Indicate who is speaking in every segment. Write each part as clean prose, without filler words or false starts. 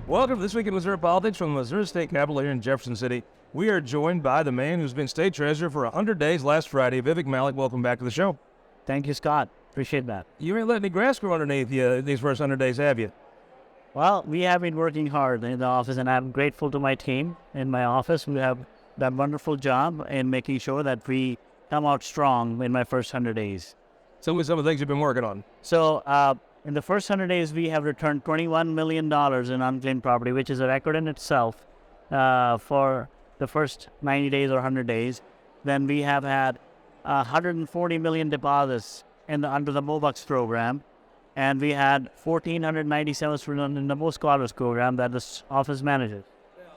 Speaker 1: Welcome to This Week in Missouri Politics from the Missouri State Capitol here in Jefferson City. We are joined by the man who's been state treasurer for 100 days last Friday, Vivek Malek. Welcome back to the show.
Speaker 2: Thank you, Scott. Appreciate that.
Speaker 1: You ain't letting any grass grow underneath you these first 100 days, have you?
Speaker 2: Well, we have been working hard in the office, and I'm grateful to my team in my office who have done a wonderful job in making sure that we come out strong in my first 100 days.
Speaker 1: Tell me some of the things you've been working on.
Speaker 2: So, in the first 100 days, we have returned $21 million in unclaimed property, which is a record in itself for the first 90 days or 100 days. Then we have had 140 million deposits under the MOBUX program, and we had 1,497 students in the Most Scholars program that this office manages.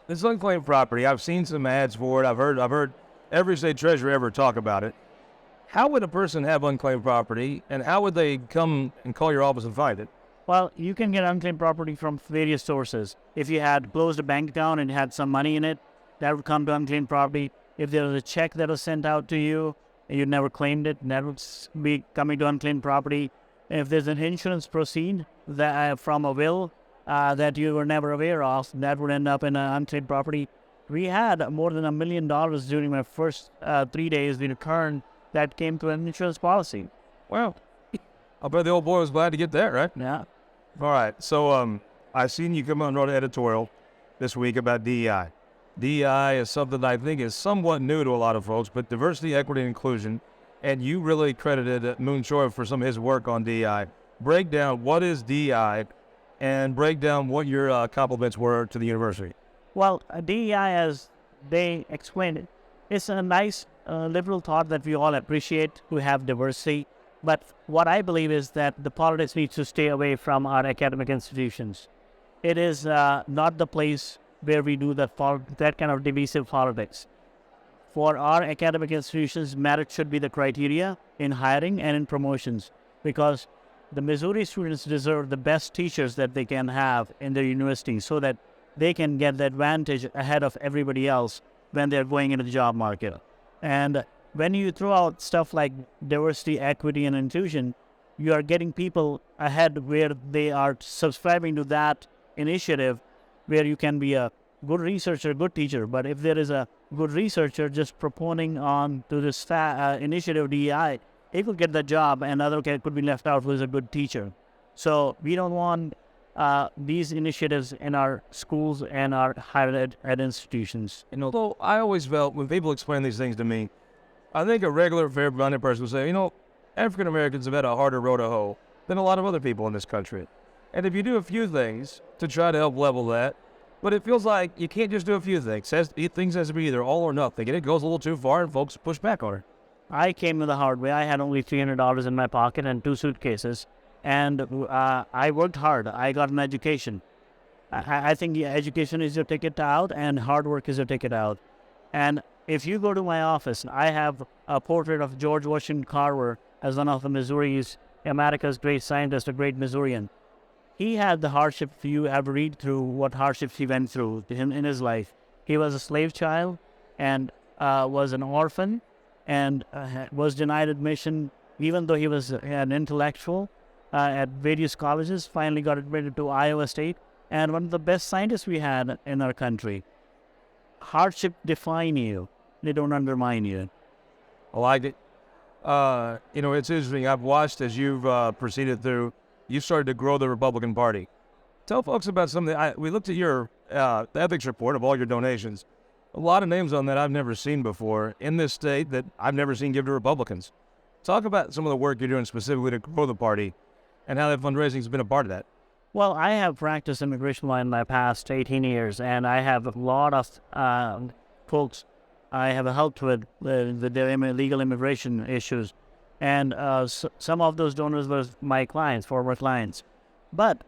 Speaker 1: This unclaimed property, I've seen some ads for it. I've heard every state treasurer ever talk about it. How would a person have unclaimed property, and how would they come and call your office and find it?
Speaker 2: Well, you can get unclaimed property from various sources. If you had closed a bank account and had some money in it, that would come to unclaimed property. If there was a check that was sent out to you and you never claimed it, that would be coming to unclaimed property. If there's an insurance proceed that, from a will that you were never aware of, that would end up in an unclaimed property. We had more than $1 million during my first 3 days we returned that came to an insurance policy.
Speaker 1: Wow. I bet the old boy was glad to get that, right?
Speaker 2: Yeah.
Speaker 1: All right. So I seen you come on and wrote an editorial this week about DEI. DEI is something that I think is somewhat new to a lot of folks, but diversity, equity, and inclusion. And you really credited Moon Choi for some of his work on DEI. Break down what is DEI and break down what your compliments were to the university.
Speaker 2: Well, DEI, as they explained it, is a nice liberal thought that we all appreciate to have diversity. But what I believe is that the politics needs to stay away from our academic institutions. It is not the place where we do that kind of divisive politics. For our academic institutions, merit should be the criteria in hiring and in promotions, because the Missouri students deserve the best teachers that they can have in their university so that they can get the advantage ahead of everybody else when they're going into the job market. And when you throw out stuff like diversity, equity, and inclusion, you are getting people ahead where they are subscribing to that initiative where you can be a good researcher, good teacher. But if there is a good researcher just proponing on to this initiative DEI, he could get the job and other could be left out who is a good teacher. So we don't want these initiatives in our schools and our higher ed institutions.
Speaker 1: And although I always felt when people explain these things to me, I think a regular fair-minded person would say, African Americans have had a harder road to hoe than a lot of other people in this country. And if you do a few things to try to help level that, but it feels like you can't just do a few things. Things has to be either all or nothing. And it goes a little too far and folks push back on it.
Speaker 2: I came the hard way. I had only $300 in my pocket and 2 suitcases. And I worked hard. I got an education. I think education is your ticket out and hard work is your ticket out. And if you go to my office, I have a portrait of George Washington Carver as one of the Missouri's, America's great scientist, a great Missourian. He had the hardship. You ever read through what hardships he went through in his life. He was a slave child and was an orphan and was denied admission even though he was an intellectual. At various colleges, finally got admitted to Iowa State, and one of the best scientists we had in our country. Hardship define you. They don't undermine you.
Speaker 1: I like it. It's interesting. I've watched as you've proceeded through, you started to grow the Republican Party. Tell folks about something. We looked at your the ethics report of all your donations. A lot of names on that I've never seen before in this state that I've never seen give to Republicans. Talk about some of the work you're doing specifically to grow the party and how that fundraising has been a part of that.
Speaker 2: Well, I have practiced immigration law in my past 18 years, and I have a lot of folks I have helped with the legal immigration issues. And some of those donors were my clients, former clients. But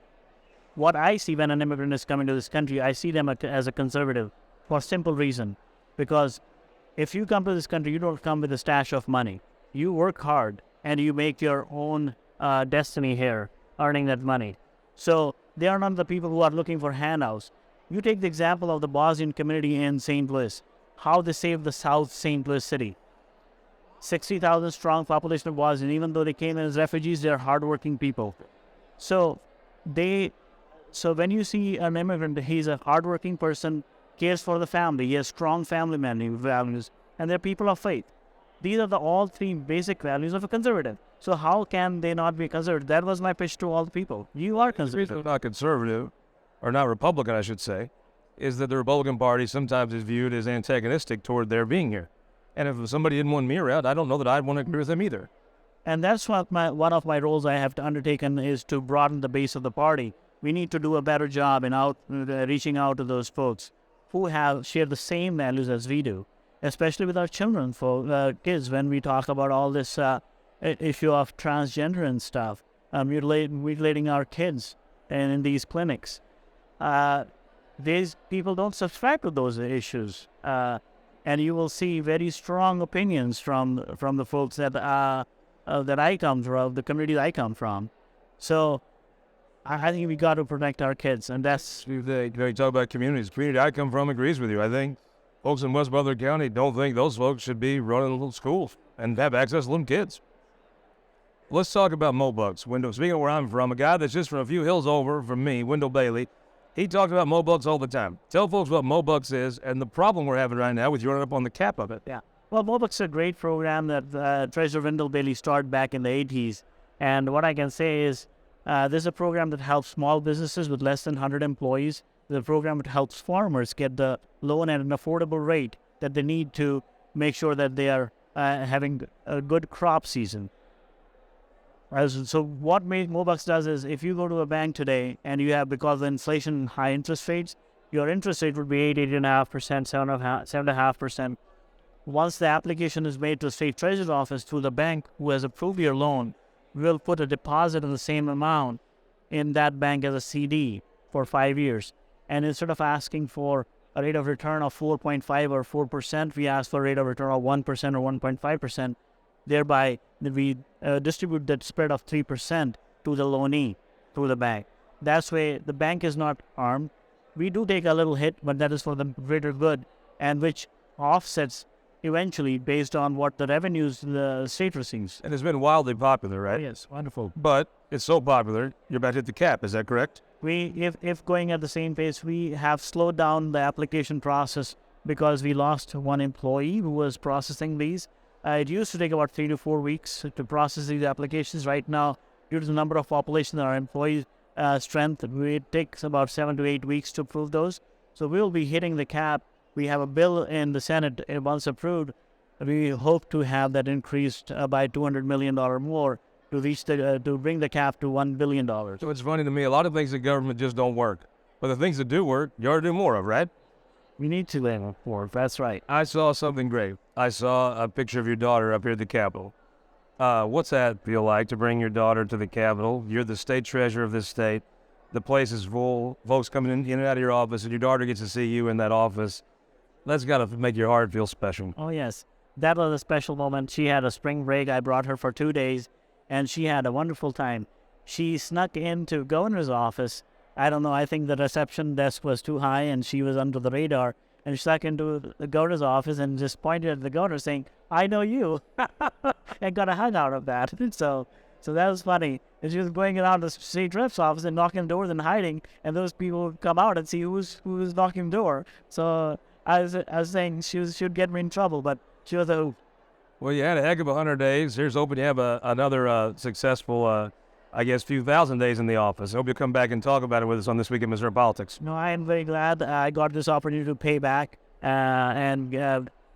Speaker 2: what I see when an immigrant is coming to this country, I see them as a conservative for a simple reason. Because if you come to this country, you don't come with a stash of money. You work hard, and you make your own destiny here, earning that money. So they are not the people who are looking for handouts. You take the example of the Bosnian community in St. Louis, how they saved the South St. Louis city. 60,000 strong population of Bosnians, even though they came in as refugees, they're hardworking people. So they So when you see an immigrant, he's a hardworking person, cares for the family, he has strong family values, and they're people of faith. These are all three basic values of a conservative. So how can they not be conservative? That was my pitch to all the people. You are
Speaker 1: The reason
Speaker 2: conservative.
Speaker 1: they're not conservative, or not Republican, I should say, is that the Republican Party sometimes is viewed as antagonistic toward their being here. And if somebody didn't want me around, I don't know that I'd want to agree with them either.
Speaker 2: And that's what one of my roles I have to undertaken is to broaden the base of the party. We need to do a better job in reaching out to those folks who share the same values as we do, especially with our children, for kids. When we talk about all this issue of transgender and stuff, mutilating our kids and in these clinics, these people don't subscribe to those issues, and you will see very strong opinions from the folks that I come from, the community I come from. So I think we got to protect our kids, and that's...
Speaker 1: You talk about communities. The community I come from agrees with you. I think folks in West Butler County don't think those folks should be running little schools and have access to little kids. Let's talk about Mobugs. Speaking of where I'm from, a guy that's just from a few hills over from me, Wendell Bailey, he talks about Mobugs all the time. Tell folks what Mobugs is and the problem we're having right now with you running up on the cap of it.
Speaker 2: Yeah. Well, Mobugs is a great program that Treasurer Wendell Bailey started back in the 80s. And what I can say is this is a program that helps small businesses with less than 100 employees. The program that helps farmers get the loan at an affordable rate that they need to make sure that they are having a good crop season. So what Mobugs does is if you go to a bank today and you have, because of inflation and high interest rates, your interest rate would be 8.5%, 7.5%. Once the application is made to the state treasurer's office through the bank who has approved your loan, we'll put a deposit of the same amount in that bank as a CD for 5 years. And instead of asking for a rate of return of 4.5 or 4%, we ask for a rate of return of 1% or 1.5%. Thereby, we distribute that spread of 3% to the loanee, to the bank. That's way the bank is not harmed. We do take a little hit, but that is for the greater good, and which offsets eventually based on what the revenues the state receives.
Speaker 1: And it's been wildly popular, right?
Speaker 2: Oh, yes, wonderful.
Speaker 1: But it's so popular, you're about to hit the cap. Is that correct?
Speaker 2: If going at the same pace, we have slowed down the application process because we lost one employee who was processing these. It used to take about 3 to 4 weeks to process these applications. Right now, due to the number of population and our employee strength, it takes about 7 to 8 weeks to approve those. So we will be hitting the cap. We have a bill in the Senate, once approved. We hope to have that increased by $200 million more to reach to bring the cap to $1 billion.
Speaker 1: So it's funny to me, a lot of things in government just don't work. But the things that do work, you ought to do more of, right?
Speaker 2: We need to learn more. That's right.
Speaker 1: I saw something great. I saw a picture of your daughter up here at the Capitol. What's that feel like to bring your daughter to the Capitol? You're the state treasurer of this state. The place is full. Folks coming in and out of your office, and your daughter gets to see you in that office. That's got to make your heart feel special.
Speaker 2: Oh, yes. That was a special moment. She had a spring break. I brought her for 2 days, and she had a wonderful time. She snuck into governor's office. I don't know, I think the reception desk was too high and she was under the radar. And she snuck into the governor's office and just pointed at the governor saying, "I know you," and got a hug out of that. So that was funny. And she was going around the state rep's office and knocking doors and hiding, and those people would come out and see who was knocking the door. So I was saying she would get me in trouble, but she was a hoot.
Speaker 1: Well, you had a heck of 100 days. Here's hoping you have another successful, few thousand days in the office. I hope you'll come back and talk about it with us on This Week in Missouri Politics.
Speaker 2: No, I am very glad I got this opportunity to pay back and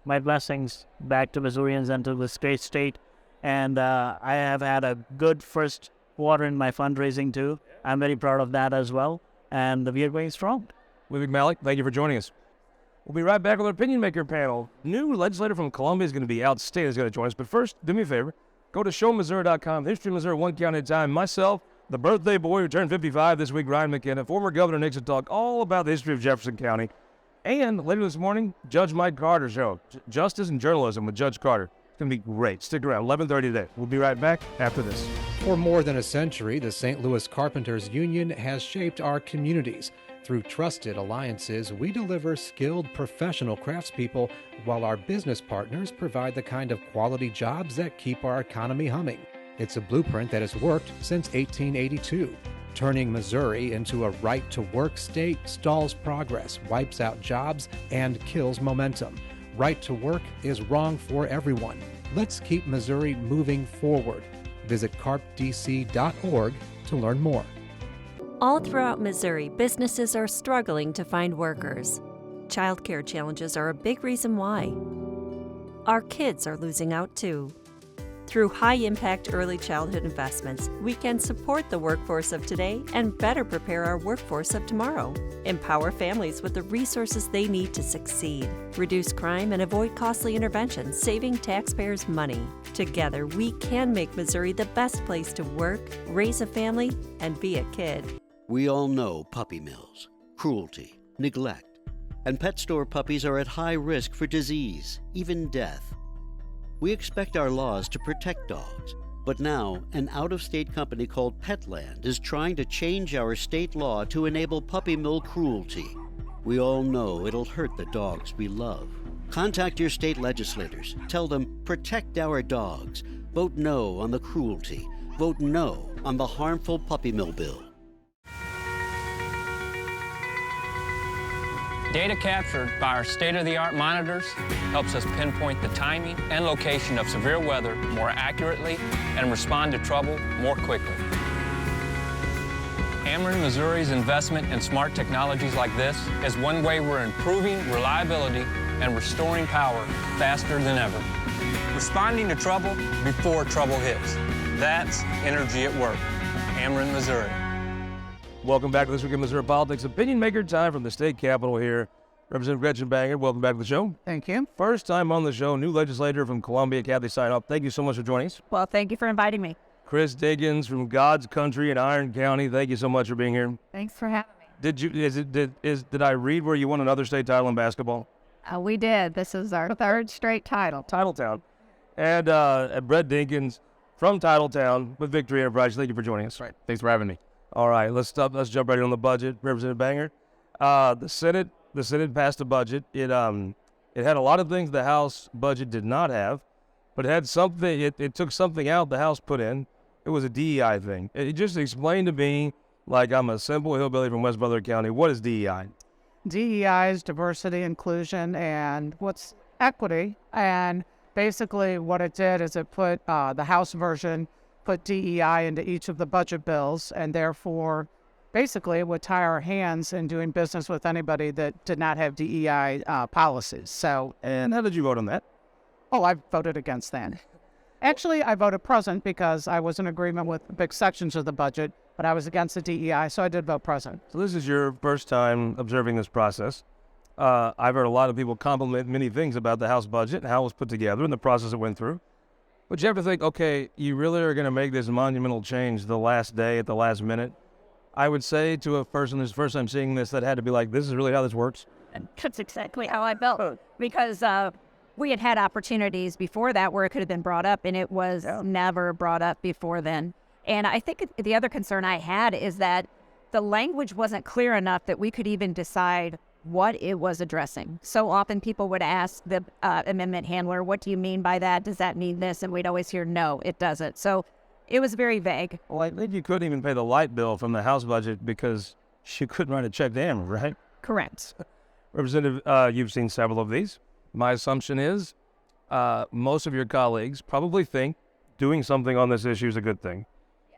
Speaker 2: my blessings back to Missourians and to this great state. And I have had a good first quarter in my fundraising too. I'm very proud of that as well. And we are going strong.
Speaker 1: Vivek Malek, thank you for joining us. We'll be right back with our Opinion Maker panel. New legislator from Columbia is going to be outstate. Is going to join us. But first, do me a favor. Go to showmissouri.com. History of Missouri, one county at a time. Myself, the birthday boy who turned 55 this week, Ryan McKenna, former Governor Nixon, talk all about the history of Jefferson County. And later this morning, Judge Mike Carter show, Justice and Journalism with Judge Carter. It's going to be great. Stick around, 11:30 today. We'll be right back after this.
Speaker 3: For more than a century, the St. Louis Carpenters Union has shaped our communities. Through trusted alliances, we deliver skilled professional craftspeople while our business partners provide the kind of quality jobs that keep our economy humming. It's a blueprint that has worked since 1882. Turning Missouri into a right-to-work state stalls progress, wipes out jobs, and kills momentum. Right to work is wrong for everyone. Let's keep Missouri moving forward. Visit carpdc.org to learn more.
Speaker 4: All throughout Missouri, businesses are struggling to find workers. Childcare challenges are a big reason why. Our kids are losing out too. Through high-impact early childhood investments, we can support the workforce of today and better prepare our workforce of tomorrow. Empower families with the resources they need to succeed. Reduce crime and avoid costly interventions, saving taxpayers money. Together, we can make Missouri the best place to work, raise a family, and be a kid.
Speaker 5: We all know puppy mills, cruelty, neglect, and pet store puppies are at high risk for disease, even death. We expect our laws to protect dogs, but now an out-of-state company called Petland is trying to change our state law to enable puppy mill cruelty. We all know it'll hurt the dogs we love. Contact your state legislators. Tell them, protect our dogs. Vote no on the cruelty. Vote no on the harmful puppy mill bill.
Speaker 6: Data captured by our state-of-the-art monitors helps us pinpoint the timing and location of severe weather more accurately and respond to trouble more quickly. Ameren, Missouri's investment in smart technologies like this is one way we're improving reliability and restoring power faster than ever. Responding to trouble before trouble hits. That's energy at work. Ameren, Missouri.
Speaker 1: Welcome back to This Week in Missouri Politics. Opinion maker time from the state capitol here. Representative Gretchen Bangert, welcome back to the show.
Speaker 7: Thank you.
Speaker 1: First time on the show, new legislator from Columbia, Kathy Steinhoff. Thank you so much for joining us.
Speaker 7: Well, thank you for inviting me.
Speaker 1: Chris Dinkins from God's Country in Iron County. Thank you so much for being here.
Speaker 7: Thanks for having me.
Speaker 1: Did I read where you won another state title in basketball?
Speaker 7: We did. This is our third straight title.
Speaker 1: Titletown. And Brett Dinkins from Titletown with Victory Enterprise. Thank you for joining us.
Speaker 8: Right. Thanks for having me.
Speaker 1: All right, let's jump right in on the budget. Representative Bangert. The Senate passed a budget. It had a lot of things the House budget did not have, but it had something. It took something out the House put in. It was a DEI thing. It just explained to me, like I'm a simple hillbilly from West Butler County, what is DEI?
Speaker 9: DEI is diversity, inclusion, and what's equity. And basically what it did is it put the House version put DEI into each of the budget bills, and therefore basically it would tie our hands in doing business with anybody that did not have DEI policies. So,
Speaker 1: and how did you vote on that?
Speaker 9: Oh, I voted against that. Actually, I voted present because I was in agreement with big sections of the budget, but I was against the DEI, so I did vote present.
Speaker 1: So this is your first time observing this process. I've heard a lot of people compliment many things about the House budget and how it was put together and the process it went through. But you have to think, okay, you really are going to make this monumental change the last day at the last minute? I would say to a person who's first time seeing this, that had to be like, this is really how this works?
Speaker 7: That's exactly how I felt. Because we had had opportunities before that where it could have been brought up, and it was never brought up before then. And I think the other concern I had is that the language wasn't clear enough that we could even decide what it was addressing. So often people would ask the amendment handler, what do you mean by that? Does that mean this? And we'd always hear, no, it doesn't. So it was very vague.
Speaker 1: Well, I think you couldn't even pay the light bill from the House budget because she couldn't write a check to Ameren, right?
Speaker 7: Correct.
Speaker 1: Representative, you've seen several of these. My assumption is most of your colleagues probably think doing something on this issue is a good thing.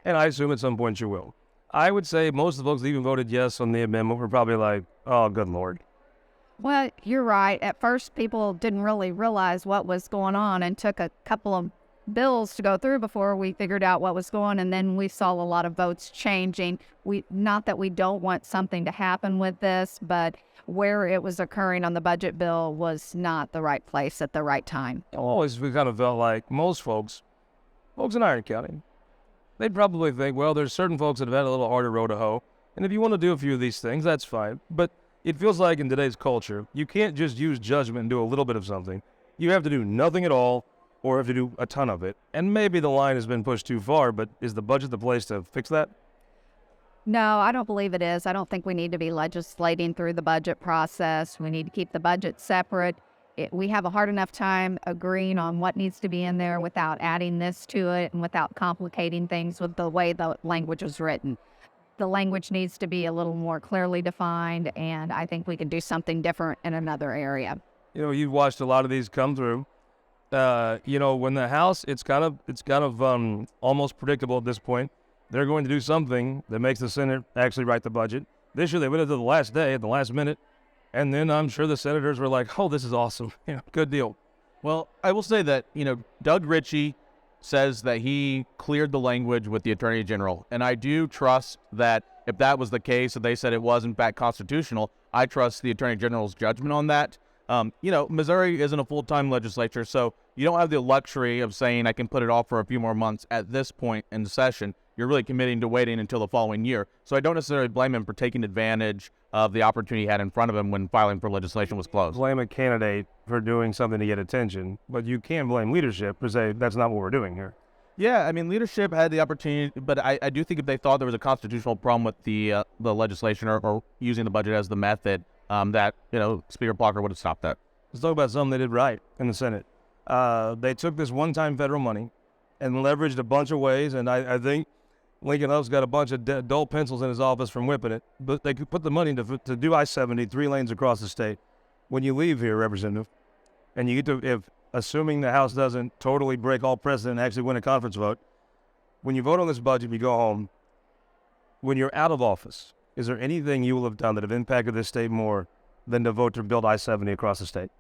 Speaker 1: And I assume at some point you will. I would say most of the folks that even voted yes on the amendment were probably like, oh, good Lord.
Speaker 7: Well, you're right. At first, people didn't really realize what was going on and took a couple of bills to go through before we figured out what was going on. And then we saw a lot of votes changing. Not that we don't want something to happen with this, but where it was occurring on the budget bill was not the right place at the right time.
Speaker 1: Always we kind of felt like most folks in Iron County, they'd probably think, well, there's certain folks that have had a little harder row to hoe. And if you want to do a few of these things, that's fine. But it feels like in today's culture, you can't just use judgment and do a little bit of something. You have to do nothing at all, or have to do a ton of it. And maybe the line has been pushed too far, but is the budget the place to fix that?
Speaker 7: No, I don't believe it is. I don't think we need to be legislating through the budget process. We need to keep the budget separate
Speaker 8: we have a hard enough time agreeing on what needs to be in there without adding this to it and without complicating things with the way the language was written. The language needs to be a little more clearly defined, and I think we can do something different in another area.
Speaker 1: You've watched a lot of these come through. When the House, it's kind of almost predictable at this point. They're going to do something that makes the Senate actually write the budget. This year they went into the last day, at the last minute, and then I'm sure the senators were like, "Oh, this is awesome! Good deal."
Speaker 10: Well, I will say that Doug Ritchie says that he cleared the language with the Attorney General, and I do trust that if that was the case, if they said it was in fact constitutional, I trust the Attorney General's judgment on that. Missouri isn't a full-time legislature, so you don't have the luxury of saying I can put it off for a few more months at this point in the session. You're really committing to waiting until the following year. So I don't necessarily blame him for taking advantage of the opportunity he had in front of him when filing for legislation was closed.
Speaker 1: Blame a candidate for doing something to get attention, but you can't blame leadership for saying that's not what we're doing here.
Speaker 10: Yeah, I mean, leadership had the opportunity, but I do think if they thought there was a constitutional problem with the legislation or using the budget as the method, that Speaker Blocker would have stopped that.
Speaker 1: Let's talk about something they did right in the Senate. They took this one-time federal money and leveraged a bunch of ways, and I think Lincoln Huff's got a bunch of dull pencils in his office from whipping it, but they could put the money to do I-70, 3 lanes across the state. When you leave here, Representative, and you get to, assuming the House doesn't totally break all precedent and actually win a conference vote, when you vote on this budget, you go home, when you're out of office, is there anything you will have done that have impacted this state more than to vote to build I-70 across the state?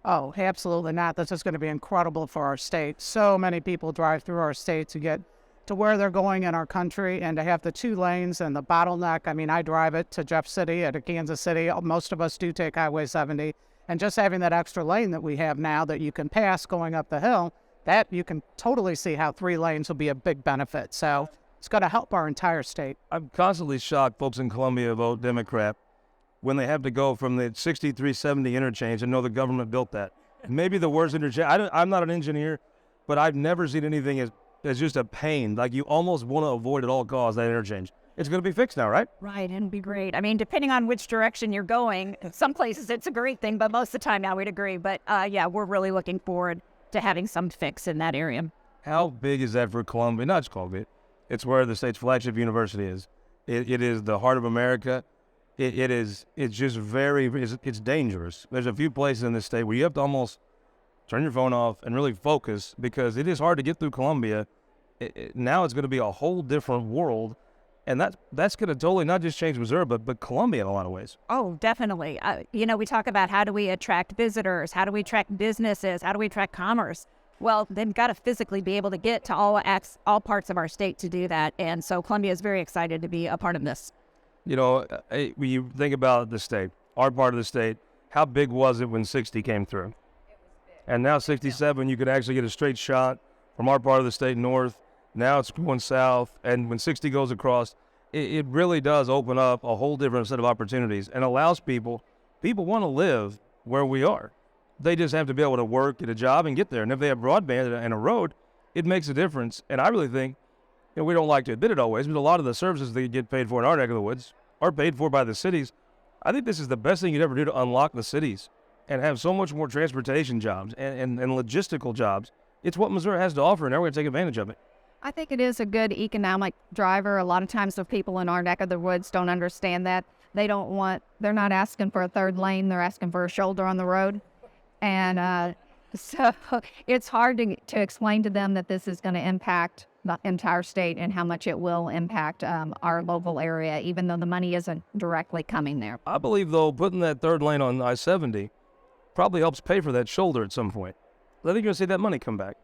Speaker 9: Oh, absolutely not. This is going to be incredible for our state. So many people drive through our state to get to where they're going in our country, and to have the 2 lanes and the bottleneck. I mean, I drive it to Jeff City and to Kansas City. Most of us do take Highway 70. And just having that extra lane that we have now that you can pass going up the hill, that you can totally see how 3 lanes will be a big benefit. So it's going to help our entire state. I'm
Speaker 1: constantly shocked folks in Columbia vote Democrat when they have to go from the 6370 interchange and know the government built that. Maybe the worst interchange. I'm not an engineer, but I've never seen anything as just a pain. Like, you almost want to avoid at all costs that interchange. It's going to be fixed now, right?
Speaker 7: Right, and it'd be great. I mean, depending on which direction you're going, some places it's a great thing, but most of the time I would agree. But we're really looking forward to having some fix in that area.
Speaker 1: How big is that for Columbia? Not just Columbia. It's where the state's flagship university is. It is the heart of America. It's just it's dangerous. There's a few places in this state where you have to almost turn your phone off and really focus, because it is hard to get through Columbia. Now it's going to be a whole different world, and that's going to totally not just change Missouri, but Columbia in a lot of ways.
Speaker 7: Oh, definitely. We talk about how do we attract visitors, how do we attract businesses, how do we attract commerce? Well, they've got to physically be able to get to all parts of our state to do that, and so Columbia is very excited to be a part of this.
Speaker 1: When you think about the state, our part of the state, how big was it when 60 came through? And now 67, you could actually get a straight shot from our part of the state north. Now it's going south. And when 60 goes across, it really does open up a whole different set of opportunities and allows people want to live where we are. They just have to be able to work, get a job, and get there. And if they have broadband and a road, it makes a difference. And I really think, we don't like to admit it always, but a lot of the services that you get paid for in our neck of the woods are paid for by the cities. I think this is the best thing you'd ever do to unlock the cities and have so much more transportation jobs and logistical jobs. It's what Missouri has to offer, and now we're going to take advantage of it.
Speaker 8: I think it is a good economic driver. A lot of times the people in our neck of the woods don't understand that. They're not asking for a 3rd lane, they're asking for a shoulder on the road. And so it's hard to explain to them that this is going to impact the entire state and how much it will impact our local area, even though the money isn't directly coming there.
Speaker 1: I believe, though, putting that 3rd lane on I-70 probably helps pay for that shoulder at some point. I think you're going to see that money come back.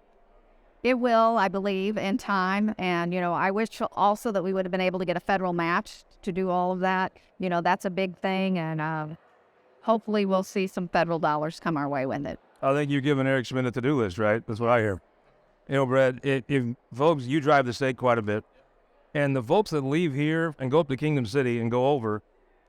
Speaker 8: It will, I believe, in time. And, I wish also that we would have been able to get a federal match to do all of that. That's a big thing. And hopefully we'll see some federal dollars come our way with it.
Speaker 1: I think you're giving Eric Schmidt a to-do list, right? That's what I hear. Brad, if folks, you drive the state quite a bit, and the folks that leave here and go up to Kingdom City and go over,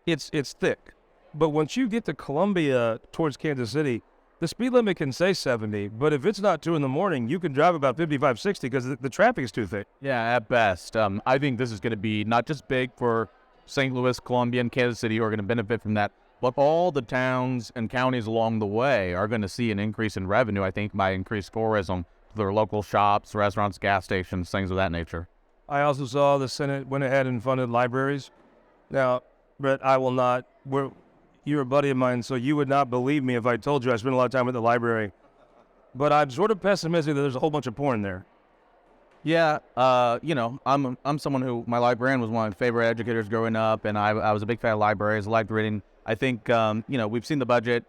Speaker 1: it's thick. But once you get to Columbia towards Kansas City, the speed limit can say 70, but if it's not 2 in the morning, you can drive about 55, 60 because the traffic is too thick.
Speaker 10: Yeah, at best. I think this is going to be not just big for St. Louis, Columbia, and Kansas City who are going to benefit from that, but all the towns and counties along the way are going to see an increase in revenue, I think, by increased tourism to their local shops, restaurants, gas stations, things of that nature.
Speaker 1: I also saw the Senate went ahead and funded libraries. Now, Brett, I will not. You're a buddy of mine, so you would not believe me if I told you I spent a lot of time at the library. But I'm sort of pessimistic that there's a whole bunch of porn there.
Speaker 10: Yeah, I'm someone who, my librarian was one of my favorite educators growing up, and I was a big fan of libraries. I liked reading. I think, we've seen the budget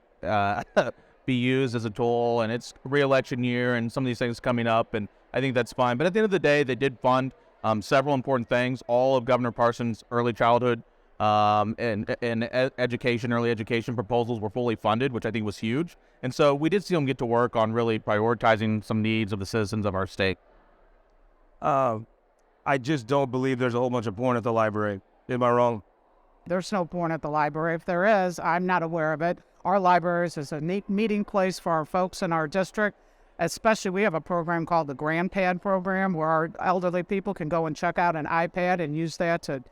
Speaker 10: be used as a tool, and it's re-election year, and some of these things coming up, and I think that's fine. But at the end of the day, they did fund several important things. All of Governor Parsons' early childhood and education, early education proposals were fully funded, which I think was huge. And so we did see them get to work on really prioritizing some needs of the citizens of our state.
Speaker 1: I just don't believe there's a whole bunch of porn at the library. Am I wrong?
Speaker 9: There's no porn at the library. If there is, I'm not aware of it. Our libraries is a neat meeting place for our folks in our district. Especially, we have a program called the GrandPad program where our elderly people can go and check out an iPad and use that to,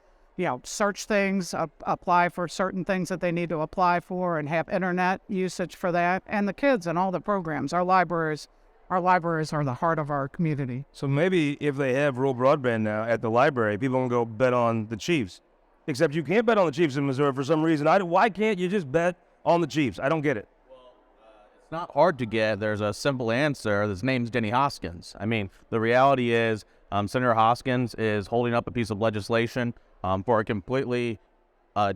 Speaker 9: search things, apply for certain things that they need to apply for, and have internet usage for that. And the kids and all the programs. Our libraries are the heart of our community.
Speaker 1: So maybe if they have rural broadband now at the library, people can go bet on the Chiefs. Except you can't bet on the Chiefs in Missouri for some reason. Why can't you just bet on the Chiefs? I don't get it.
Speaker 10: It's not hard to get. There's a simple answer. His name's Denny Hoskins. I mean, the reality is Senator Hoskins is holding up a piece of legislation for a completely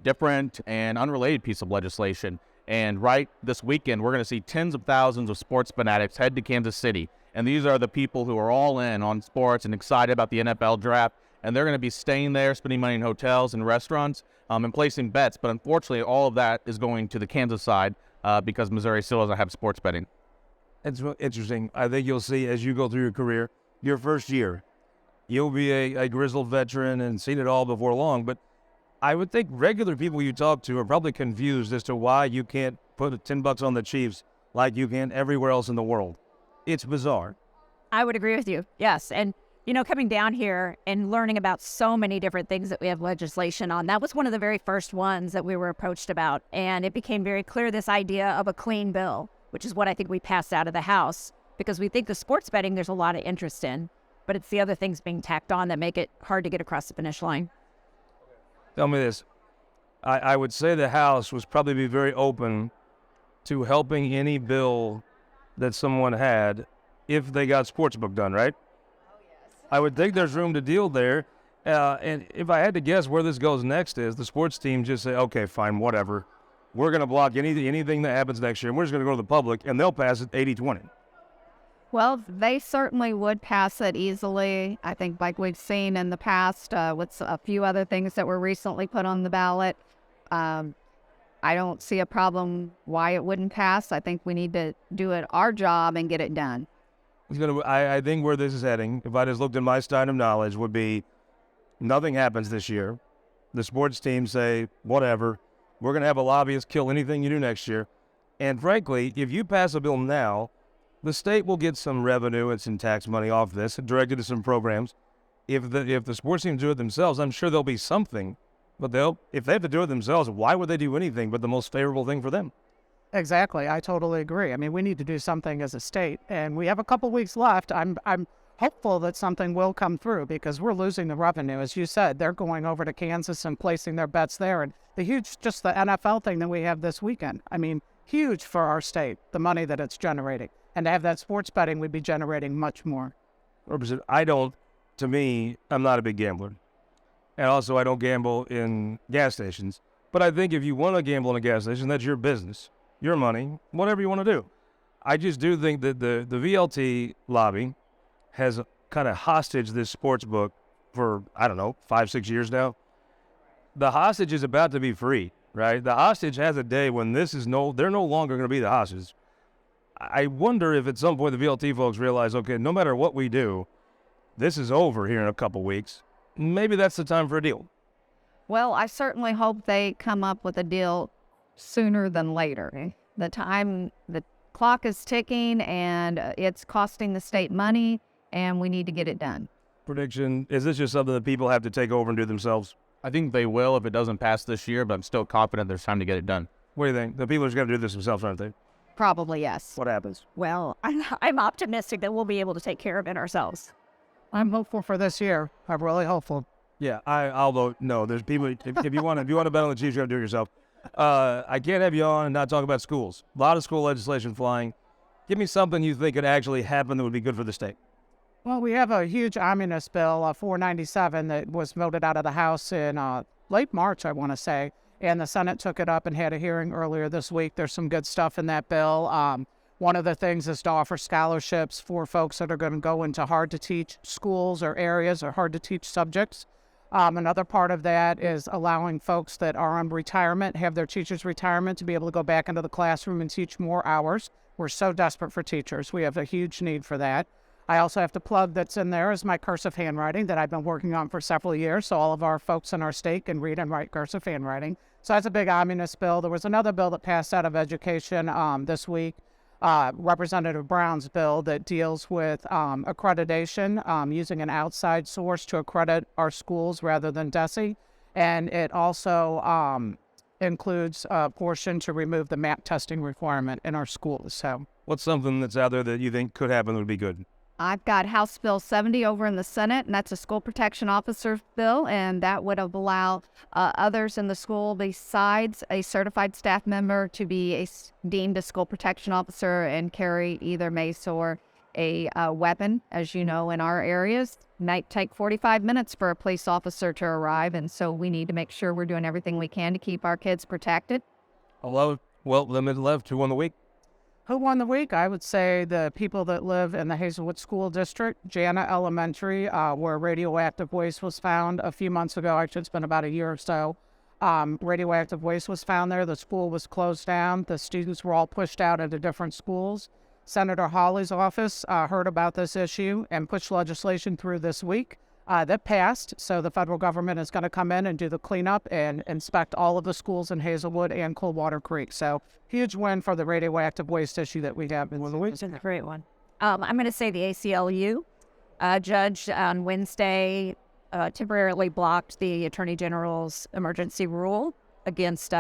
Speaker 10: different and unrelated piece of legislation. And right this weekend, we're going to see tens of thousands of sports fanatics head to Kansas City. And these are the people who are all in on sports and excited about the NFL draft. And they're going to be staying there, spending money in hotels and restaurants and placing bets. But unfortunately, all of that is going to the Kansas side because Missouri still doesn't have sports betting.
Speaker 1: It's interesting. I think you'll see as you go through your career, your first year, you'll be a grizzled veteran and seen it all before long. But I would think regular people you talk to are probably confused as to why you can't put $10 on the Chiefs like you can everywhere else in the world. It's bizarre.
Speaker 7: I would agree with you. Yes. And, coming down here and learning about so many different things that we have legislation on, that was one of the very first ones that we were approached about. And it became very clear, this idea of a clean bill, which is what I think we passed out of the House, because we think the sports betting there's a lot of interest in, but it's the other things being tacked on that make it hard to get across the finish line.
Speaker 1: Tell me this. I would say the House was probably be very open to helping any bill that someone had if they got sportsbook done, right? Oh, yes. I would think there's room to deal there. And if I had to guess where this goes next is the sports team just say, okay, fine, whatever. We're going to block anything that happens next year, and we're just going to go to the public, and they'll pass it 80-20.
Speaker 8: Well, they certainly would pass it easily. I think like we've seen in the past with a few other things that were recently put on the ballot. I don't see a problem why it wouldn't pass. I think we need to do our job and get it done.
Speaker 1: I think where this is heading, if I just looked at my stein of knowledge, would be nothing happens this year. The sports teams say, whatever, we're going to have a lobbyist kill anything you do next year. And frankly, if you pass a bill now, the state will get some revenue and some tax money off this, directed to some programs. If the sports teams do it themselves, I'm sure there'll be something. But if they have to do it themselves, why would they do anything but the most favorable thing for them?
Speaker 9: Exactly. I totally agree. I mean, we need to do something as a state, and we have a couple weeks left. I'm hopeful that something will come through because we're losing the revenue. As you said, they're going over to Kansas and placing their bets there. And the NFL thing that we have this weekend, I mean, huge for our state, the money that it's generating. And to have that sports betting, we'd be generating much more.
Speaker 1: To me, I'm not a big gambler. And also, I don't gamble in gas stations. But I think if you want to gamble in a gas station, that's your business, your money, whatever you want to do. I just do think that the VLT lobby has kind of hostage this sports book for, 5-6 years now. The hostage is about to be free, right? The hostage has a day when they're no longer going to be the hostage. I wonder if at some point the VLT folks realize, okay, no matter what we do, this is over here in a couple weeks. Maybe that's the time for a deal.
Speaker 8: Well, I certainly hope they come up with a deal sooner than later. The clock is ticking and it's costing the state money and we need to get it done.
Speaker 1: Prediction, is this just something that people have to take over and do themselves?
Speaker 10: I think they will if it doesn't pass this year, but I'm still confident there's time to get it done.
Speaker 1: What do you think? The people are just going to do this themselves, aren't they?
Speaker 8: Probably yes.
Speaker 1: What happens?
Speaker 7: Well, I'm optimistic that we'll be able to take care of it ourselves.
Speaker 9: I'm hopeful for this year. I'm really hopeful.
Speaker 1: Yeah, I'll vote no. There's people. If you want to bet on the Chiefs, you got to do it yourself. I can't have you on and not talk about schools. A lot of school legislation flying. Give me something you think could actually happen that would be good for the state.
Speaker 9: Well, we have a huge omnibus bill, 497, that was voted out of the House in late March, I want to say. And the Senate took it up and had a hearing earlier this week. There's some good stuff in that bill. One of the things is to offer scholarships for folks that are going to go into hard-to-teach schools or areas or hard-to-teach subjects. Another part of that is allowing folks that are on retirement, have their teacher's retirement, to be able to go back into the classroom and teach more hours. We're so desperate for teachers. We have a huge need for that. I also have to plug that's in there is my cursive handwriting that I've been working on for several years, so all of our folks in our state can read and write cursive handwriting. So that's a big omnibus bill. There was another bill that passed out of education this week, Representative Brown's bill that deals with accreditation, using an outside source to accredit our schools rather than DESE. And it also includes a portion to remove the MAP testing requirement in our schools. So,
Speaker 1: what's something that's out there that you think could happen that would be good?
Speaker 8: I've got House Bill 70 over in the Senate, and that's a school protection officer bill, and that would allow others in the school besides a certified staff member to be deemed a school protection officer and carry either mace or a weapon. As you know, in our areas, might take 45 minutes for a police officer to arrive, and so we need to make sure we're doing everything we can to keep our kids protected.
Speaker 1: Well, limited left. Who won the week?
Speaker 9: who won the week? I would say the people that live in the Hazelwood School District, Jana Elementary, where radioactive waste was found a few months ago. Actually, it's been about a year or so. Radioactive waste was found there. The school was closed down. The students were all pushed out into different schools. Senator Hawley's office heard about this issue and pushed legislation through this week that passed. So the federal government is going to come in and do the cleanup and inspect all of the schools in Hazelwood and Coldwater Creek. So huge win for the radioactive waste issue that we have in the week.
Speaker 7: It's a great one. I'm going to say the ACLU judge on Wednesday temporarily blocked the Attorney General's emergency rule against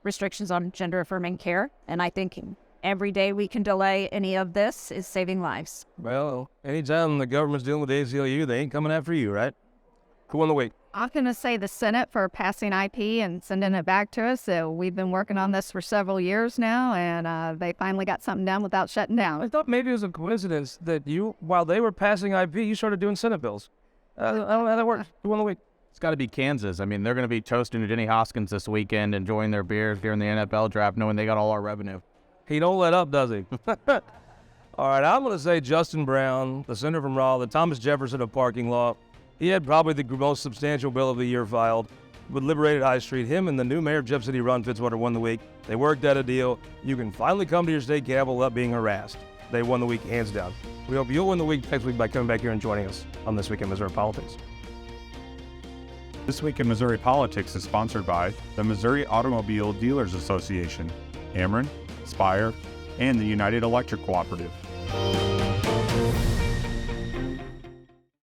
Speaker 7: restrictions on gender-affirming care. And I think every day we can delay any of this is saving lives.
Speaker 1: Well, anytime the government's dealing with the ACLU, they ain't coming after you, right? Who won the week?
Speaker 8: I'm going to say the Senate for passing IP and sending it back to us. So we've been working on this for several years now, and they finally got something done without shutting down.
Speaker 1: I thought maybe it was a coincidence that you, while they were passing IP, you started doing Senate bills. I don't know how that works. Who won the week?
Speaker 10: It's got to be Kansas. I mean, they're going to be toasting to Jenny Hoskins this weekend, enjoying their beers during the NFL draft, knowing they got all our revenue.
Speaker 1: He don't let up, does he? All right, I'm going to say Justin Brown, the senator from Raleigh, the Thomas Jefferson of parking law. He had probably the most substantial bill of the year filed with Liberated High Street. Him and the new mayor of Jeff City, Ron Fitzwater, won the week. They worked out a deal. You can finally come to your state capital without being harassed. They won the week, hands down. We hope you'll win the week next week by coming back here and joining us on This Week in Missouri Politics.
Speaker 11: This Week in Missouri Politics is sponsored by the Missouri Automobile Dealers Association, Ameren, Spire, and the United Electric Cooperative.